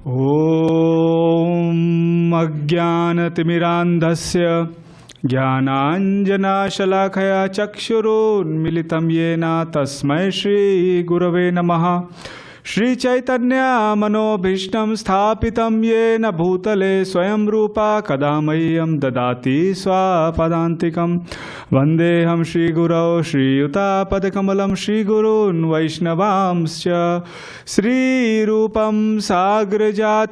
Om Ajnanatimirandhasya Jnananjanashalakhaya Chakshurunmilitam Yena Tasmai Shri Gurave Namaha. Shri Chaitanya Manobhishtam Sthapitam Yena Bhutale Swayam Rupa Kadamayam Dadati Swapadantikam Vandeham Shri Gurau Shri Yuta Padakamalam Shri Gurun Vaishnavamscha Shri Rupam Sagrajatam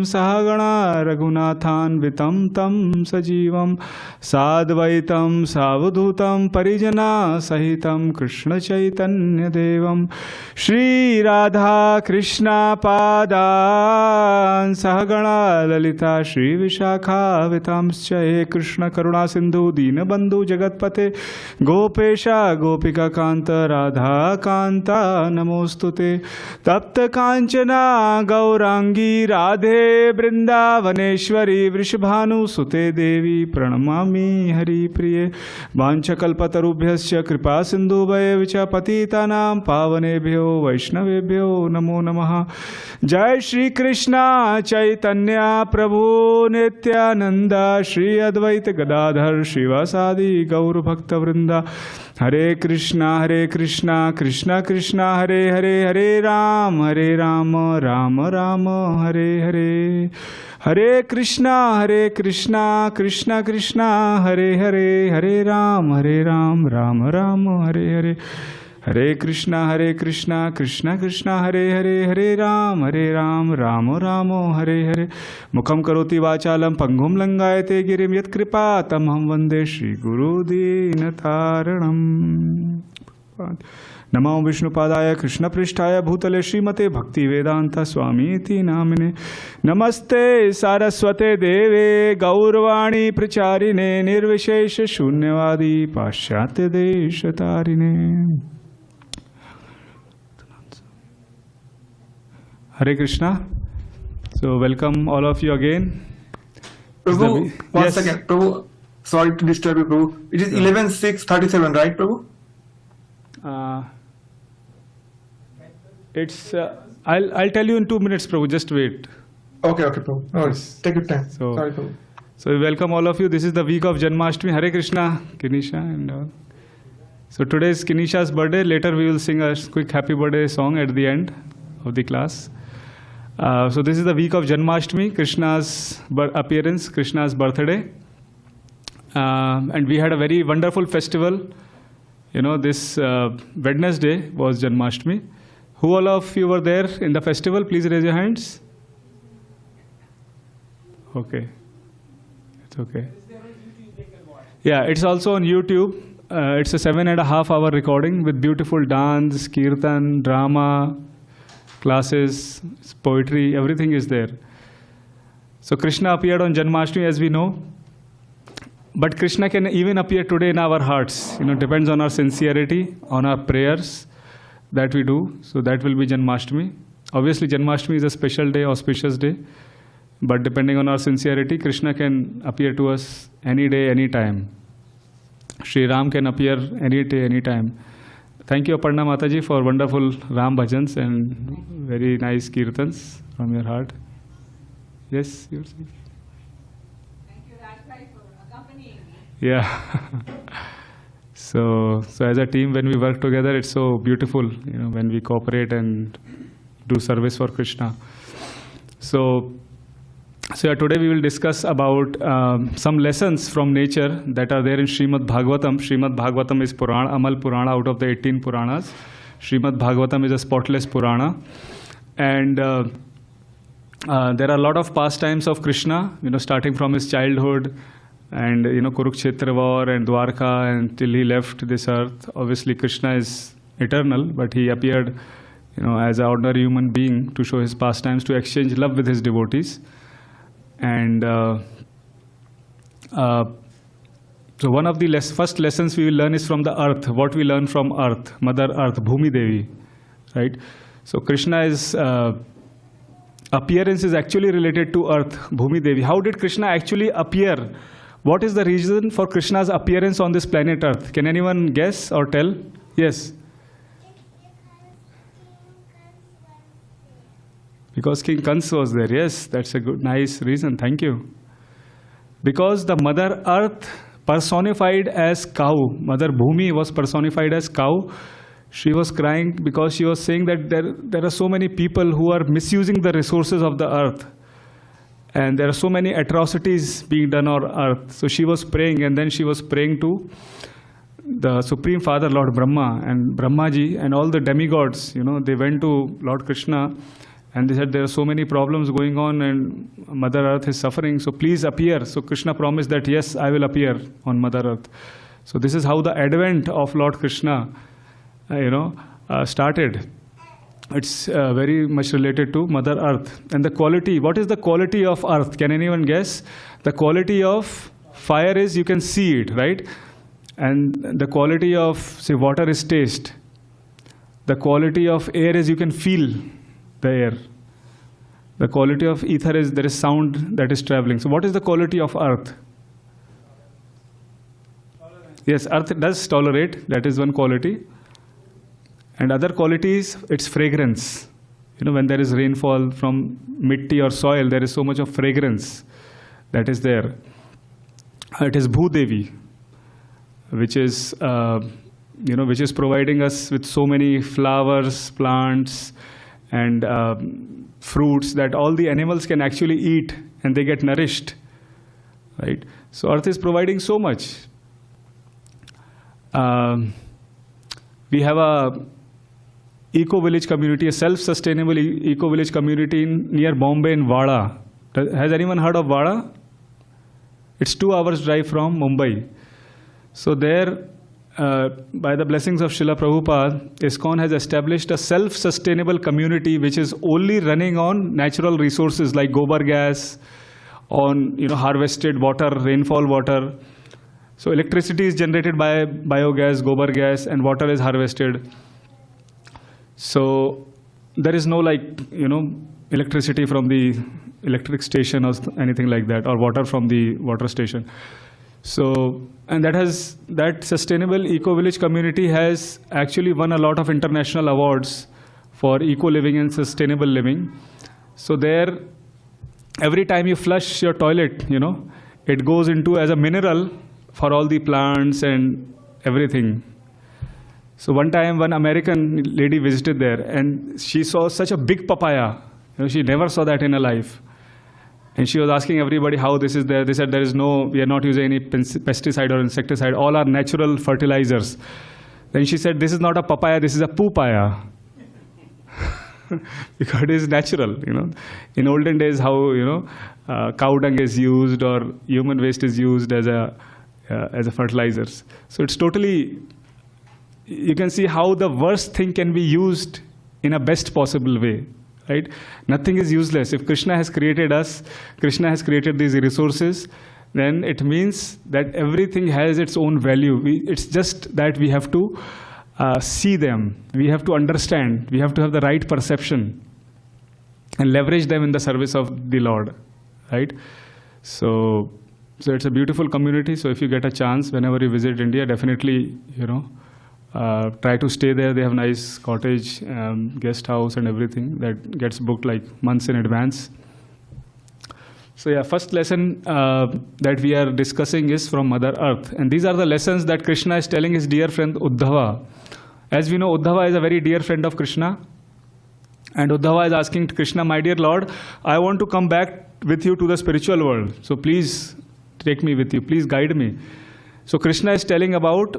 Sahagana Raghunathan Vitam Tam Sajivam Sadvaitam Savadhutam Parijana Sahitam Krishna Chaitanya Devam Shri Radha Krishna Padan Sahagana Lalita Shri Vishakha Vitamscha He Krishna Karuna Sindhu Dinabandhu Jagatpate Gopesha Gopika Kanta Radha Kanta Namostute Tapta Kanchana Gaurangi Radhe Brindavaneshwari Vrishabhanu Sute Devi Pranamami Hari Priye Vanchakalpatarubhyascha Kripa Sindhu Vayevicha Patitanam Pavanebhyo Vaishnavebhyo Namo Namaha. Jai Shri Krishna Chaitanya Prabhu Nityananda Shri Advaita Gadadhar Shivasadi Gaura Bhakta Vrinda. Hare Krishna Krishna Krishna Hare Hare Hare Ram Ram Rama Hare Hare. Hare Krishna Krishna Krishna Hare Hare Hare Ram Ram Rama Hare Hare. Hare Krishna Krishna Krishna Hare Hare Hare Ram Rama Hare Hare. Mukham karoti vachalam panghum langayate girim yat kripa tamham vande Shri Guru Dinataranam. Namo Vishnupadaya Krishna Prishtaya Bhutale Srimate Bhakti Vedanta Swami Iti Namine. Namaste Saraswate Deve Gauravani Pracharine Nirvishesha Shunyavadi Paschatya Deshatarine. Hare Krishna. So welcome all of you again. Prabhu, one second. Prabhu, sorry to disturb you, Prabhu. It is 11:6:37, right, Prabhu? It's I'll tell you in 2 minutes, Prabhu. Just wait. Okay, Prabhu. No worries. Take your time. So, sorry, Prabhu. So we welcome all of you. This is the week of Janmashtami. Hare Krishna, Kinisha and all. So today is Kinisha's birthday. Later we will sing a quick happy birthday song at the end of the class. So this is the week of Janmashtami, Krishna's appearance, Krishna's birthday. And we had a very wonderful festival. You know, this Wednesday was Janmashtami. Who all of you were there in the festival? Please raise your hands. Okay. It's okay. Yeah, it's also on YouTube. It's a 7.5 hour recording with beautiful dance, kirtan, drama, classes, poetry, everything is there. So Krishna appeared on Janmashtami, as we know. But Krishna can even appear today in our hearts. You know, depends on our sincerity, on our prayers that we do. So that will be Janmashtami. Obviously, Janmashtami is a special day, auspicious day. But depending on our sincerity, Krishna can appear to us any day, any time. Sri Ram can appear any day, any time. Thank you, Aparna Mataji, for wonderful Ram bhajans and very nice kirtans from your heart. Yes, you're saying? Thank you, Rajbhai, for accompanying me. Yeah. So as a team, when we work together, it's so beautiful, you know, when we cooperate and do service for Krishna. So yeah, today we will discuss about some lessons from nature that are there in Srimad Bhagavatam. Srimad Bhagavatam is Purana, Amal Purana out of the 18 Puranas. Srimad Bhagavatam is a spotless Purana. And there are a lot of pastimes of Krishna, you know, starting from his childhood and, you know, Kurukshetra war and Dwarka until he left this earth. Obviously, Krishna is eternal, but he appeared, you know, as an ordinary human being to show his pastimes, to exchange love with his devotees. And so one of the first lessons we will learn is from the earth. What we learn from earth, Mother Earth, Bhumi Devi, right? So Krishna's appearance is actually related to earth, Bhumi Devi. How did Krishna actually appear? What is the reason for Krishna's appearance on this planet Earth? Can anyone guess or tell? Yes. Because King Kansa was there. Yes, that's a good, nice reason. Thank you. Because the Mother Earth personified as cow, Mother Bhumi was personified as cow. She was crying because she was saying that there are so many people who are misusing the resources of the earth. And there are so many atrocities being done on earth. So she was praying, and then she was praying to the Supreme Father, Lord Brahma, and Brahmaji, and all the demigods. They went to Lord Krishna, and they said there are so many problems going on, and Mother Earth is suffering. So please appear. So Krishna promised that yes, I will appear on Mother Earth. So this is how the advent of Lord Krishna, started. It's very much related to Mother Earth. And the quality, what is the quality of earth? Can anyone guess? The quality of fire is you can see it, right? And the quality of, say, water is taste. The quality of air is you can feel the air. The quality of ether is there is sound that is traveling. So what is the quality of earth? Yes, earth does tolerate. That is one quality. And other qualities, its fragrance. When there is rainfall from mitti or soil, there is so much of fragrance that is there. It is Bhudevi, which is, which is providing us with so many flowers, plants, and fruits that all the animals can actually eat, and they get nourished, right? So earth is providing so much. We have a eco-village community, a self-sustainable eco-village community near Bombay in Wada. Has anyone heard of Wada? It's 2 hours drive from Mumbai. So there, by the blessings of Srila Prabhupada, ISKCON has established a self-sustainable community which is only running on natural resources like gobar gas, on harvested water, rainfall water. So electricity is generated by biogas, gobar gas, and water is harvested. So there is no electricity from the electric station or anything like that, or water from the water station. So, and that sustainable eco-village community has actually won a lot of international awards for eco-living and sustainable living. So there, every time you flush your toilet, it goes into as a mineral for all the plants and everything. So one time, one American lady visited there, and she saw such a big papaya. She never saw that in her life. And she was asking everybody how this is there. They said we are not using any pesticide or insecticide. All are natural fertilizers. Then she said, this is not a papaya, this is a poopaya. Because it is natural, In olden days, how, cow dung is used or human waste is used as a fertilizers. So it's totally, you can see how the worst thing can be used in a best possible way. Right? Nothing is useless. If Krishna has created us, Krishna has created these resources, then it means that everything has its own value. It's just that we have to see them. We have to understand. We have to have the right perception and leverage them in the service of the Lord. Right? So it's a beautiful community. So if you get a chance, whenever you visit India, definitely, try to stay there. They have nice cottage, guest house and everything that gets booked like months in advance. So yeah, first lesson that we are discussing is from Mother Earth. And these are the lessons that Krishna is telling his dear friend Uddhava. As we know, Uddhava is a very dear friend of Krishna. And Uddhava is asking Krishna, my dear Lord, I want to come back with you to the spiritual world. So please take me with you. Please guide me. So Krishna is telling about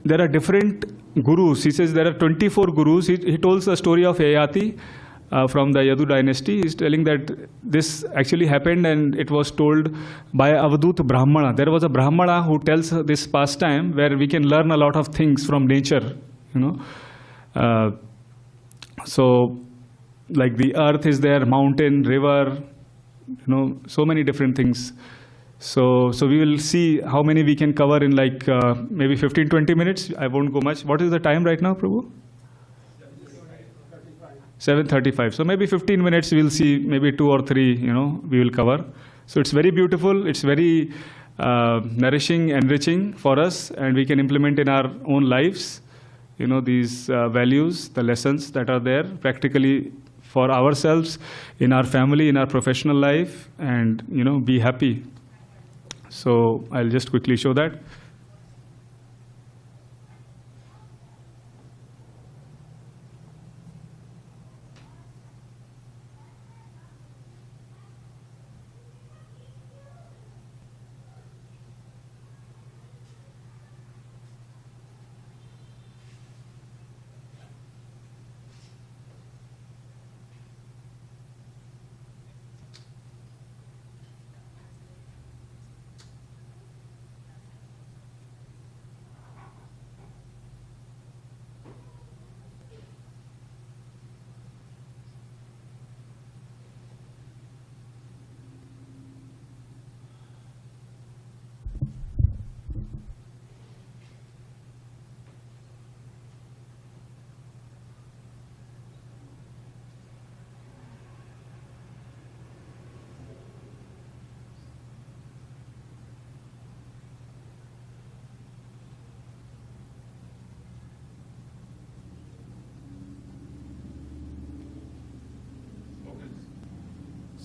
there are different gurus. He says there are 24 gurus. He told the story of Yayati from the Yadu dynasty. He's telling that this actually happened and it was told by avadhūta Brahmana. There was a Brahmana who tells this pastime where we can learn a lot of things from nature. So like the earth is there, mountain, river, so many different things. So we will see how many we can cover in like maybe 15-20 minutes. I won't go much. What is the time right now, Prabhu? 7:35. So maybe 15 minutes we'll see, maybe 2 or 3, we will cover. So it's very beautiful. It's very nourishing, enriching for us, and we can implement in our own lives, these values, the lessons that are there practically for ourselves, in our family, in our professional life, and be happy. So I'll just quickly show that.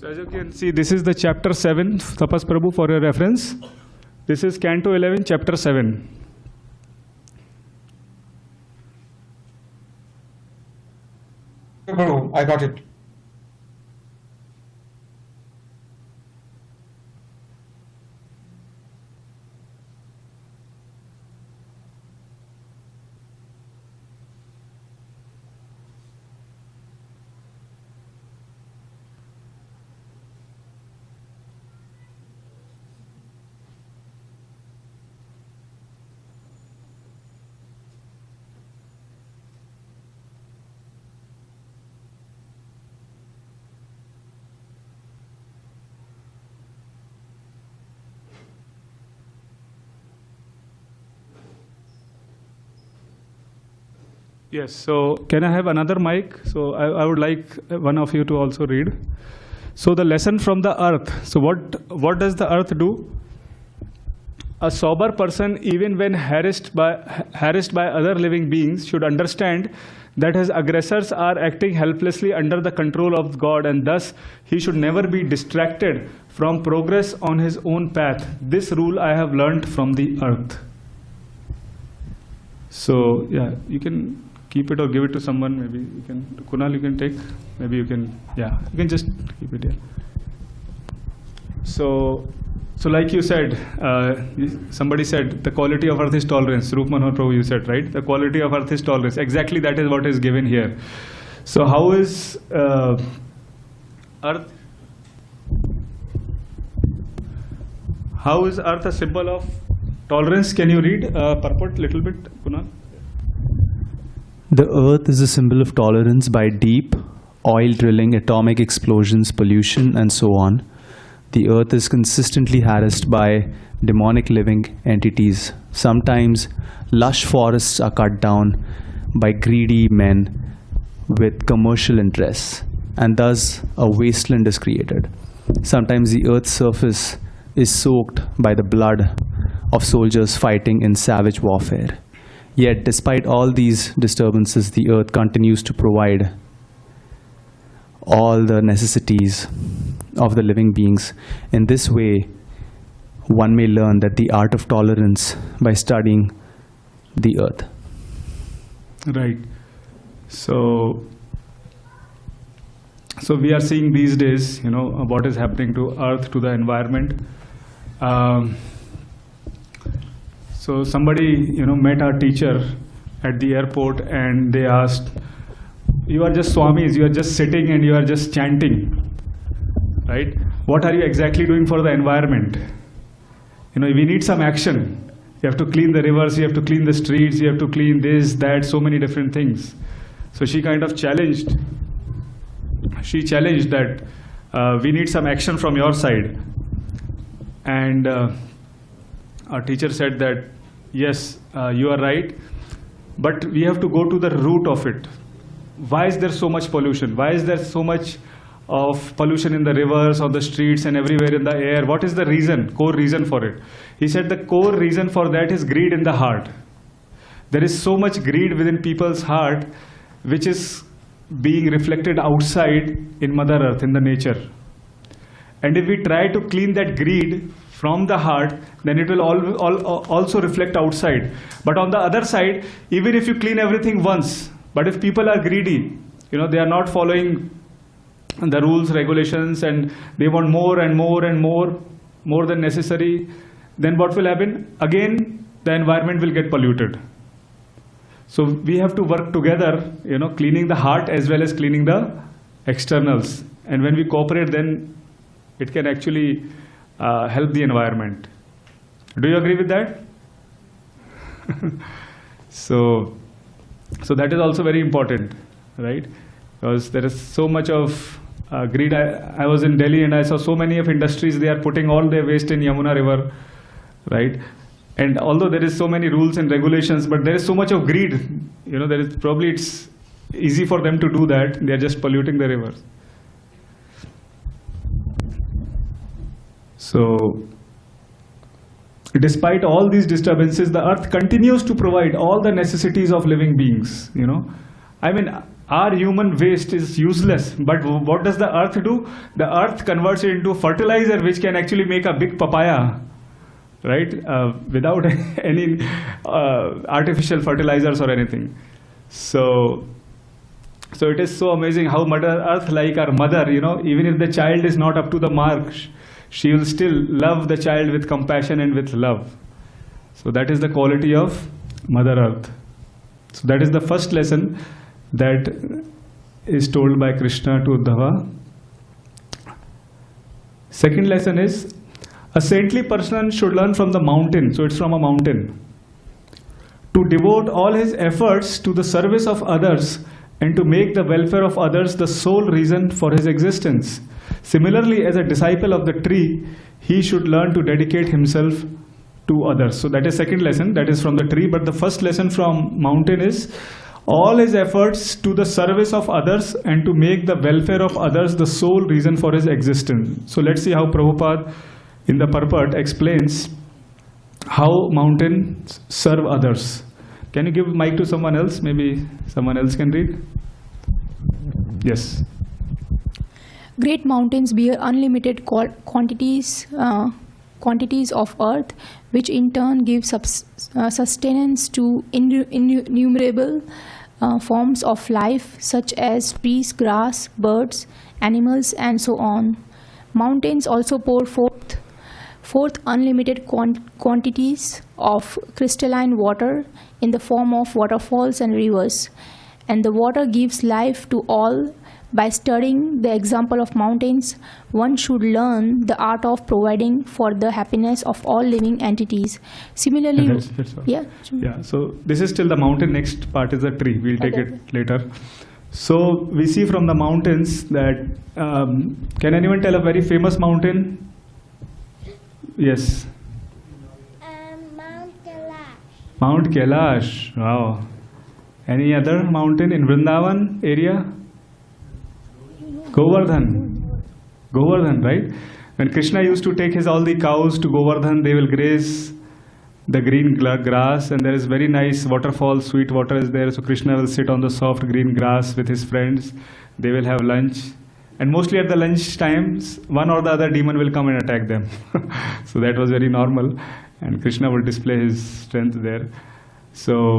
So as you can see, this is the chapter 7, Tapas Prabhu, for your reference. This is Canto 11, chapter 7. Prabhu, I got it. Yes, so can I have another mic? So I would like one of you to also read. So the lesson from the earth. So what does the earth do? A sober person, even when harassed by other living beings, should understand that his aggressors are acting helplessly under the control of God, and thus he should never be distracted from progress on his own path. This rule I have learnt from the earth. So yeah, you can keep it or give it to someone. Maybe you can, Kunal, you can take. Maybe you can, yeah, you can just keep it here. So like you said, somebody said the quality of earth is tolerance. Rup Manohar Prabhu, you said, right? The quality of earth is tolerance. Exactly, that is what is given here. So how is earth? How is earth a symbol of tolerance? Can you read purport little bit, Kunal? The earth is a symbol of tolerance by deep oil drilling, atomic explosions, pollution, and so on. The earth is consistently harassed by demonic living entities. Sometimes lush forests are cut down by greedy men with commercial interests, and thus a wasteland is created. Sometimes the earth's surface is soaked by the blood of soldiers fighting in savage warfare. Yet, despite all these disturbances, the earth continues to provide all the necessities of the living beings. In this way, one may learn that the art of tolerance by studying the earth. Right. So we are seeing these days, what is happening to earth, to the environment. So somebody, met our teacher at the airport, and they asked, "You are just swamis, you are just sitting and you are just chanting, right? What are you exactly doing for the environment? We need some action. You have to clean the rivers, you have to clean the streets, you have to clean this, that, so many different things." So she kind of challenged. She challenged that we need some action from your side. And our teacher said that, yes, you are right, but we have to go to the root of it. Why is there so much pollution? Why is there so much of pollution in the rivers, on the streets, and everywhere in the air? What is the reason, core reason for it? He said the core reason for that is greed in the heart. There is so much greed within people's heart, which is being reflected outside in Mother Earth, in the nature. And if we try to clean that greed from the heart, then it will also reflect outside. But on the other side, even if you clean everything once, but if people are greedy, they are not following the rules, regulations, and they want more and more and more than necessary, then what will happen? Again, the environment will get polluted. So we have to work together, cleaning the heart as well as cleaning the externals. And when we cooperate, then it can actually help the environment. Do you agree with that? So that is also very important, right? Because there is so much of greed. I was in Delhi and I saw so many of industries, they are putting all their waste in Yamuna River, right? And although there is so many rules and regulations, but there is so much of greed. There is probably it's easy for them to do that. They are just polluting the rivers. So, despite all these disturbances, the earth continues to provide all the necessities of living beings. I mean, our human waste is useless, but what does the earth do? The earth converts it into fertilizer, which can actually make a big papaya, right? Without any artificial fertilizers or anything. So it is so amazing how Mother Earth, like our mother, even if the child is not up to the mark, she will still love the child with compassion and with love. So that is the quality of Mother Earth. So that is the first lesson that is told by Krishna to Uddhava. Second lesson is, a saintly person should learn from the mountain. So it's from a mountain. To devote all his efforts to the service of others and to make the welfare of others the sole reason for his existence. Similarly, as a disciple of the tree, he should learn to dedicate himself to others. So that is second lesson, that is from the tree. But the first lesson from mountain is all his efforts to the service of others and to make the welfare of others the sole reason for his existence. So let's see how Prabhupada in the purport explains how mountains serve others. Can you give mic to someone else? Maybe someone else can read. Yes. Great mountains bear unlimited quantities of earth, which in turn give sustenance to innumerable forms of life, such as trees, grass, birds, animals, and so on. Mountains also pour forth unlimited quantities of crystalline water in the form of waterfalls and rivers, and the water gives life to all. By studying the example of mountains, one should learn the art of providing for the happiness of all living entities. Similarly, that's all. Yeah. So this is still the mountain. Next part is the tree. We'll take it later. So we see from the mountains that can anyone tell a very famous mountain? Yes. Mount Kailash. Mount Kailash. Wow. Any other mountain in Vrindavan area? Govardhan, right? When Krishna used to take all the cows to Govardhan, they will graze the green grass, and there is very nice waterfall, sweet water is there. So Krishna will sit on the soft green grass with his friends. They will have lunch, and mostly at the lunch times, one or the other demon will come and attack them. So that was very normal, and Krishna will display his strength there. So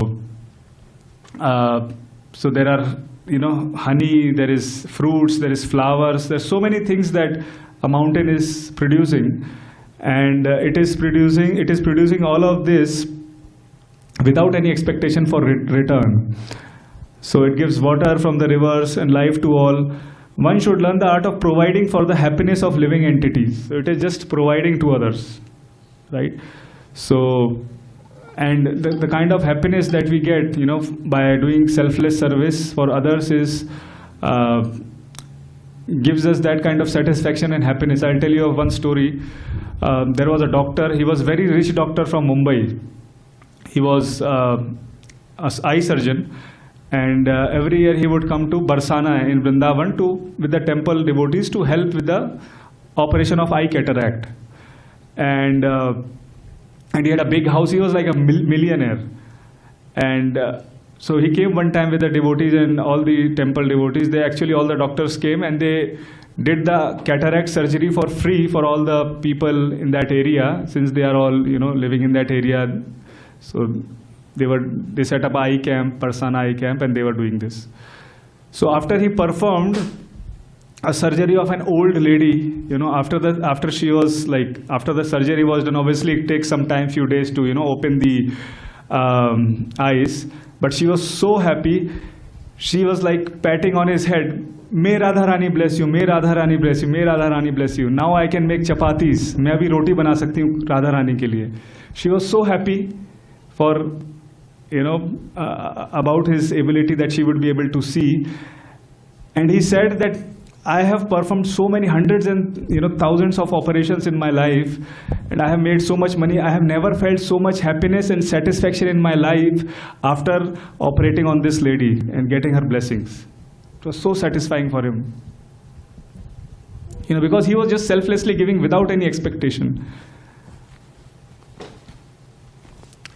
there are honey, there is fruits, there is flowers, there's so many things that a mountain is producing, and it is producing all of this without any expectation for return. So it gives water from the rivers and life to all. One should learn the art of providing for the happiness of living entities. So it is just providing to others, right? So, and the kind of happiness that we get, by doing selfless service for others is gives us that kind of satisfaction and happiness. I'll tell you of one story. There was a doctor. He was a very rich doctor from Mumbai. He was an eye surgeon, and every year he would come to Barsana in Vrindavan with the temple devotees to help with the operation of eye cataract. And he had a big house. He was like a millionaire. And So he came one time with the devotees and all the temple devotees. All the doctors came and they did the cataract surgery for free for all the people in that area, since they are all living in that area. So they set up eye camp, Parsana eye camp, and they were doing this. So after he performed a surgery of an old lady, after the surgery was done, obviously it takes some time, few days to open the eyes. But she was so happy. She was like patting on his head. May Radha Rani bless you. May Radha Rani bless you. May Radha Rani bless you. Now I can make chapatis. मैं अभी रोटी बना सकती हूँ राधा रानी के लिए. She was so happy for about his ability that she would be able to see. And he said that I have performed so many hundreds and thousands of operations in my life, and I have made so much money. I have never felt so much happiness and satisfaction in my life after operating on this lady and getting her blessings. It was so satisfying for him. Because he was just selflessly giving without any expectation.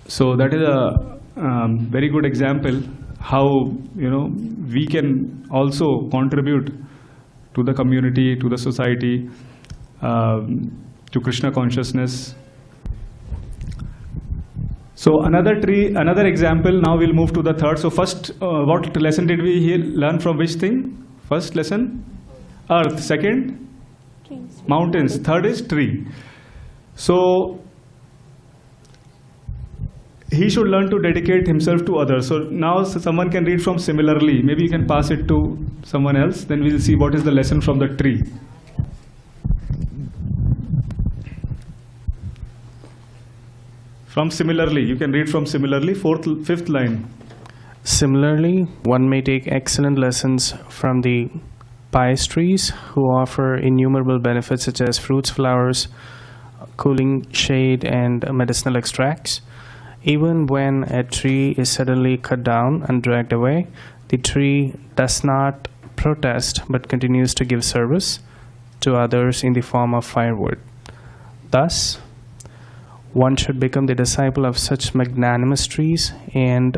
So that is a very good example how we can also contribute to the community, to the society, to Krishna consciousness. So another example. Now we'll move to the third. So first, what lesson did we learn from which thing? First lesson, earth. Second, Trees. Mountains. Third is tree. So he should learn to dedicate himself to others. So now someone can read from similarly. Maybe you can pass it to someone else. Then we'll see what is the lesson from the tree. From similarly, you can read from similarly, fifth line. Similarly, one may take excellent lessons from the pious trees who offer innumerable benefits such as fruits, flowers, cooling shade, and medicinal extracts. Even when a tree is suddenly cut down and dragged away, the tree does not protest but continues to give service to others in the form of firewood. Thus, one should become the disciple of such magnanimous trees and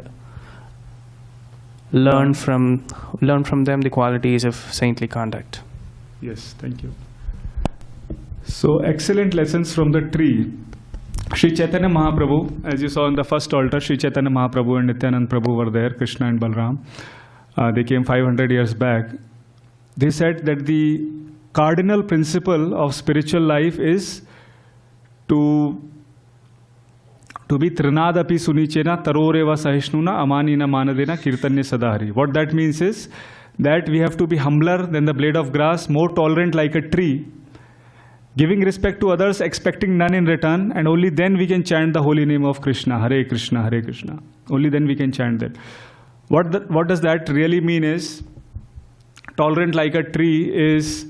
learn from them the qualities of saintly conduct. Yes, thank you. So excellent lessons from the tree. Sri Chaitanya Mahaprabhu, as you saw in the first altar, Sri Chaitanya Mahaprabhu and Nityanand Prabhu were there, Krishna and Balram. They came 500 years back. They said that the cardinal principle of spiritual life is to be trinadapi sunichena taroreva sahishnuna amanina manadena kirtanya sadahari. What that means is that we have to be humbler than the blade of grass, more tolerant like a tree, giving respect to others, expecting none in return, and only then we can chant the holy name of Krishna, Hare Krishna, Hare Krishna. Only then we can chant that. What does that really mean is, tolerant like a tree is,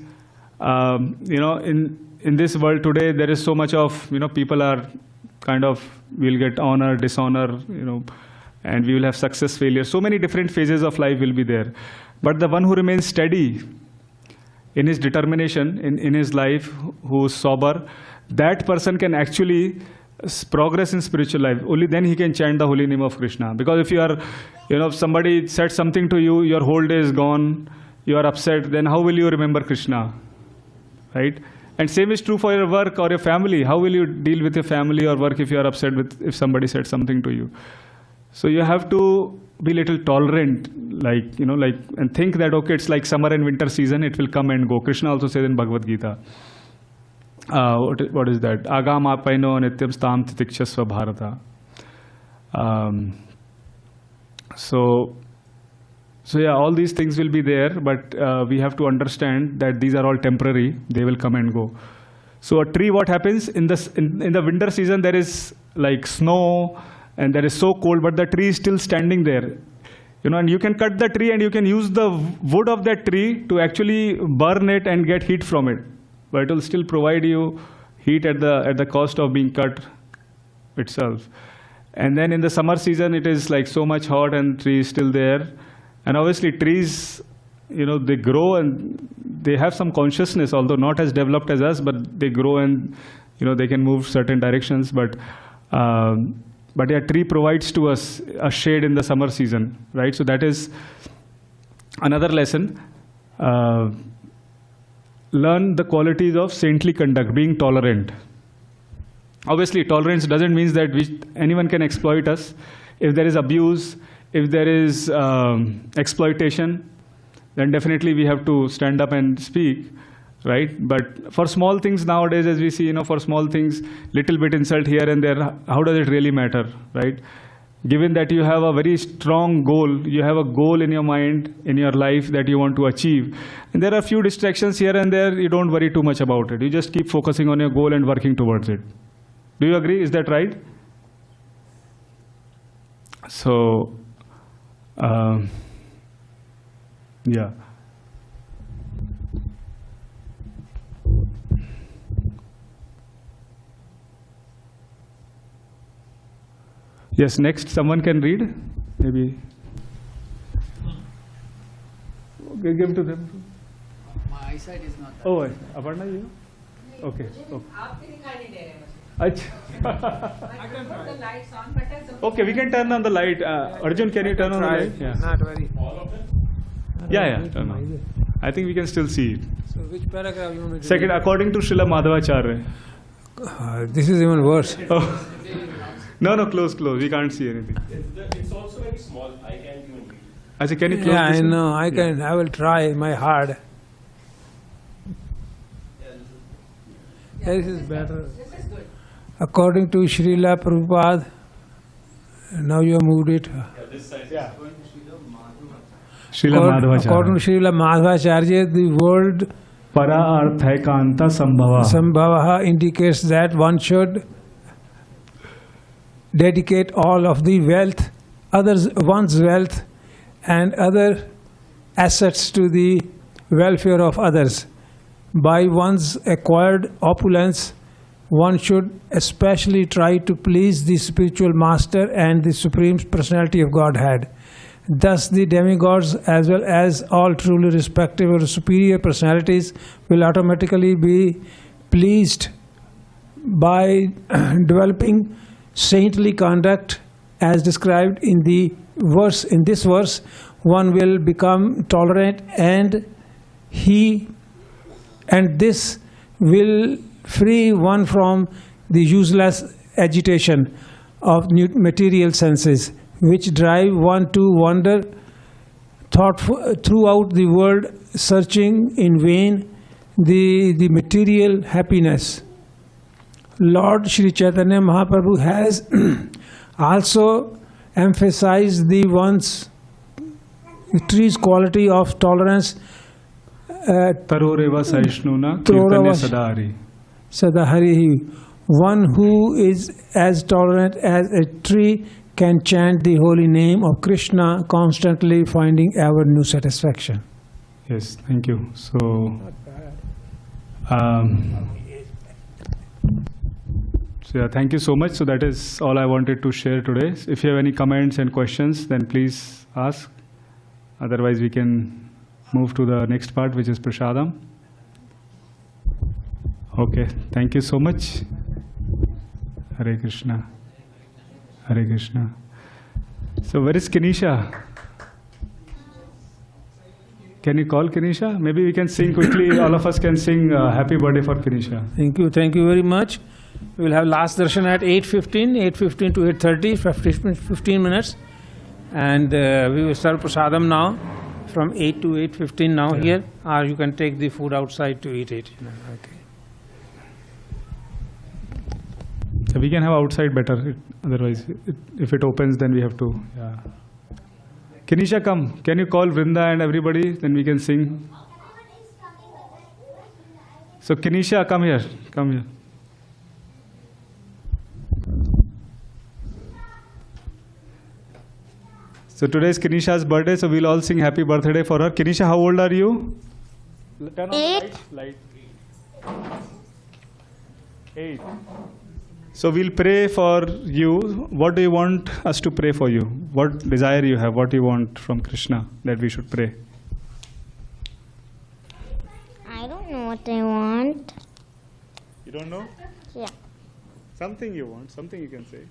in this world today, there is so much of, people are kind of, we'll get honor, dishonor, and we will have success, failure. So many different phases of life will be there. But the one who remains steady in his determination, in his life, who is sober, that person can actually progress in spiritual life. Only then he can chant the holy name of Krishna. Because if you are, if somebody said something to you, your whole day is gone, you are upset, then how will you remember Krishna? Right? And same is true for your work or your family. How will you deal with your family or work if you are upset if somebody said something to you? So you have to be little tolerant, and think that, okay, it's like summer and winter season, it will come and go. Krishna also says in Bhagavad Gita, what is that? Agam apaino nityam stam titikshasva bharata. So yeah, all these things will be there, but we have to understand that these are all temporary. They will come and go. So a tree, what happens in the winter season, there is like snow and there is so cold, but the tree is still standing there. And you can cut the tree and you can use the wood of that tree to actually burn it and get heat from it. But it will still provide you heat at the cost of being cut itself. And then in the summer season, it is like so much hot and tree is still there. And obviously trees, they grow and they have some consciousness, although not as developed as us, but they grow and, they can move certain directions. But But a tree provides to us a shade in the summer season, right? So that is another lesson. Learn the qualities of saintly conduct, being tolerant. Obviously, tolerance doesn't mean that anyone can exploit us. If there is abuse, if there is exploitation, then definitely we have to stand up and speak, right? But for small things nowadays, as we see, for small things, little bit insult here and there, how does it really matter, right? Given that you have a very strong goal, you have a goal in your mind, in your life that you want to achieve, and there are a few distractions here and there, you don't worry too much about it. You just keep focusing on your goal and working towards it. Do you agree? Is that right? So, yeah. Yes, next someone can read, maybe. Okay, give to them. My eyesight is not that. Oh, Aparna, you? Okay. आपके दिखाई नहीं दे रहे मुझे. Achha. I can put the lights on, but as a Okay, we can turn on the light. Arjun, can you turn on the light? Yeah. Not very. Yeah, turn on. I think we can still see it. So which paragraph you want me to Second, according to Srila Madhavacharya. This is even worse. Oh. No, close. We can't see anything. It's also very small. I can't even read. I say, can you close Yeah, this I one? know. I can. I will try my hard. This is better. this is good. According to Srila Prabhupada, now you have moved it. This side. Yeah. Srila According to Madhavacharya. Srila Madhavacharya, the word Para arthaikanta sambhava. Sambhava indicates that one should dedicate all of the wealth, one's wealth and other assets to the welfare of others. By one's acquired opulence, one should especially try to please the spiritual master and the Supreme Personality of Godhead. Thus, the demigods, as well as all truly respected or superior personalities, will automatically be pleased by developing saintly conduct, as described in the verse. In this verse, one will become tolerant, and this will free one from the useless agitation of material senses, which drive one to wander throughout the world, searching in vain the material happiness. Lord Shri Chaitanya Mahaprabhu has also emphasized the tree's quality of tolerance. Taroreva saishnuna kirtane sadari. Sadahari. One who is as tolerant as a tree can chant the holy name of Krishna, constantly finding ever new satisfaction. Yes, thank you. So, yeah, thank you so much. So that is all I wanted to share today. If you have any comments and questions, then please ask. Otherwise, we can move to the next part, which is Prasadam. Okay, thank you so much. Hare Krishna. Hare Krishna. So where is Kenisha? Can you call Kenisha? Maybe we can sing quickly. All of us can sing happy birthday for Kenisha. Thank you very much. We will have last darshan at 8:15 to 8:30, 15 minutes. And we will serve prasadam now from 8 to 8:15 now here, or you can take the food outside to eat it. Okay. So we can have outside better. Otherwise, if it opens, then we have to. Yeah. Kenisha, come. Can you call Vrinda and everybody? Then we can sing. So Kenisha, come here. Come here. So today is Kenisha's birthday, so we'll all sing happy birthday for her. Kenisha, how old are you? Turn on the light. 8. So we'll pray for you. What do you want us to pray for you? What desire you have? What you want from Krishna that we should pray? I don't know what I want. You don't know? Yeah. Something you want. Something you can say.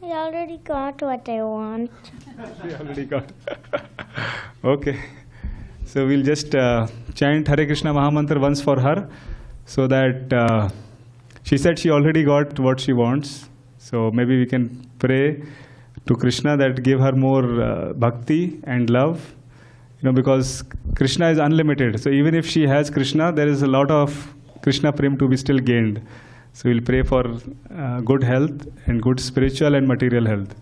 I already got what I want. We already got. Okay. So we'll just chant Hare Krishna Mahamantra once for her, so that she said she already got what she wants. So maybe we can pray to Krishna that give her more bhakti and love. You know, because Krishna is unlimited. So even if she has Krishna, there is a lot of Krishna prem to be still gained. So we'll pray for good health and good spiritual and material health.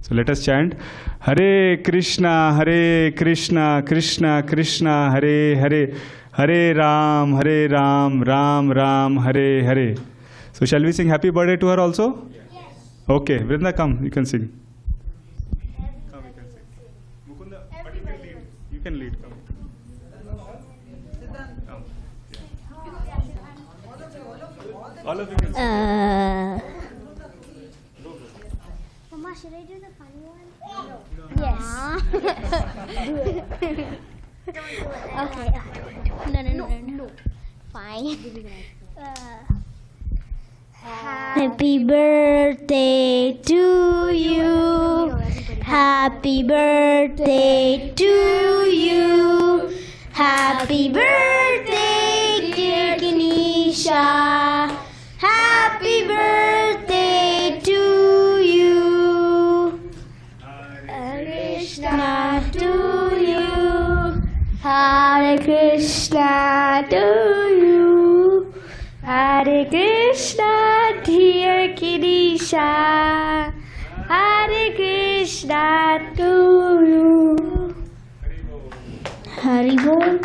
So let us chant Hare Krishna, Krishna Krishna, Hare Hare, Hare Ram, Ram Ram, Hare Hare. So shall we sing happy birthday to her also? Yes. Okay, Vrinda, come, you can sing. Come, you can sing. Mukunda, but you can lead. You can lead, come. Come. Yeah. All of you can sing. Mama, should I do the funny one? Yes. Okay. No. Fine. Happy birthday to you. Happy birthday to you. Happy birthday, dear Ganesha. Happy birthday to you. Hare Krishna to you. Hare Krishna to you. Hare Krishna, dear Ganesha. Hare Krishna to you. Haribol.